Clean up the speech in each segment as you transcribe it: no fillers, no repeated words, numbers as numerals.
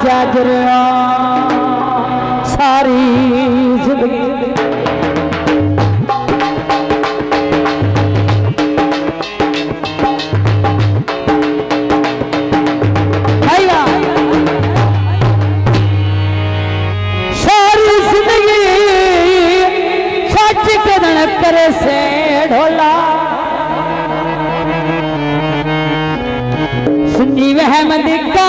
जाजरा सारी जिंदगी सारी जिंदगी सच कदन करे से ढोला सुनी वह मंदिका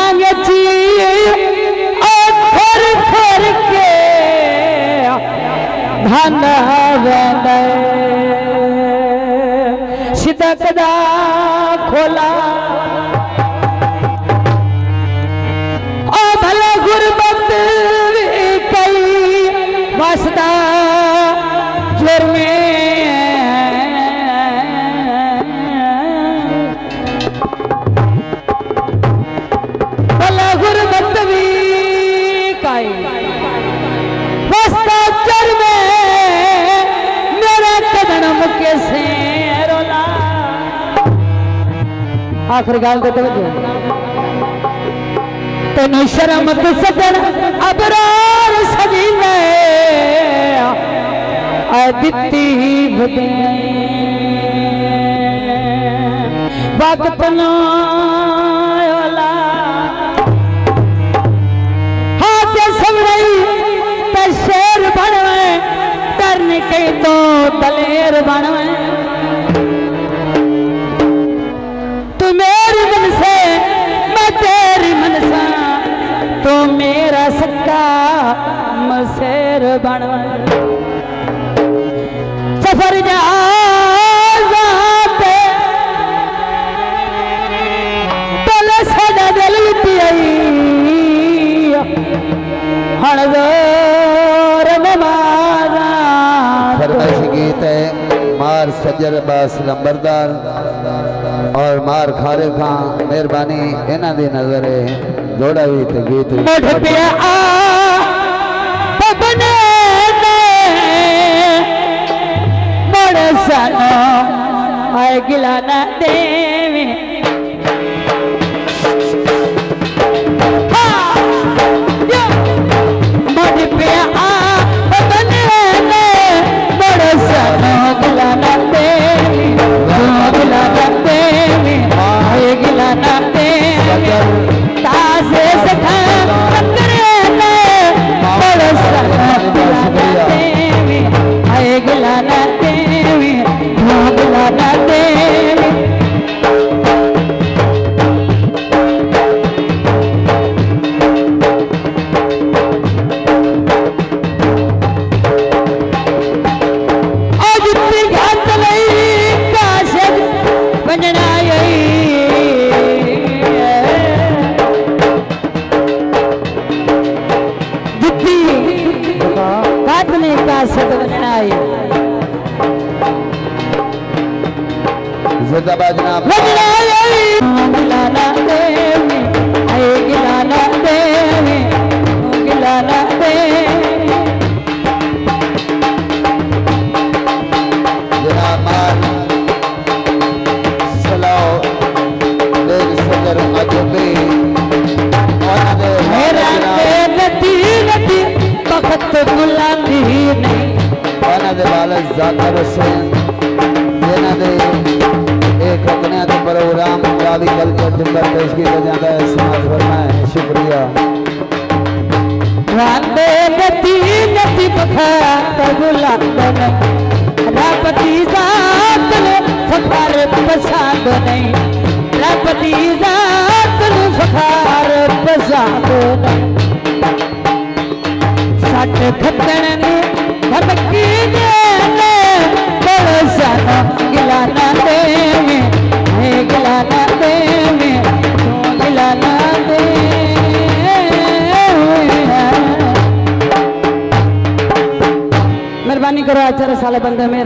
सिदकदा खोला ओ भला गुरबत कई वास्ता जोर में भला गुरबत भी कई वास्ता जोर में मुके से रोला आखिर गाल देते तेन शर्म तो सदन अबरार सजी दिती बदे वक्त नोला हाथ समझ ते शेर बनवे करने के तो दलेर बनवे तू मेरी मन से मैं तेरी मन सा तो मेरा सक्का मसेर बनवे सफर जाते तले सादा दिल पियाई हणदोर नमाजा फरमाइशी गीत है मार सजर बास लंबरदार और मार खारे खां मेहरबानी इन्हां दी नजर है जोड़ा भी ते गीत पे आ बने बड़े सानो आए गिलाना देवे मठ पे आ बने बड़े सानो गिलाना देवे गिलाना देवे आए गिलाना देवे तासे सखा करे बड़े सानो गिलाना देवे आए गिलाना देवे गिलाना देवे जिंदाबाद जनाब गिलाना देवी आए गिलाना देवी गिलाना देवी जनाब मार सलाओ देर सदर अजबी मेरा नदी नदी वक्त बुलाती नहीं दे वालद जाकर हुसैन जिन्हां दे एक अपने तो प्रोग्राम काली कल्चर टिम्बर पेश किया जाता है समाज फरमाए शुक्रिया राते नदी नदी बखात बुलात नहीं रापति जात ने फखार पसंद नहीं रापति जात ने फखार पसंद नहीं सट खतन ने धमकी दे बड़े सानो गिलाना देवे गिलाना देवे गिलाना दे मेहरबानी करो आचार्य साले बंदे में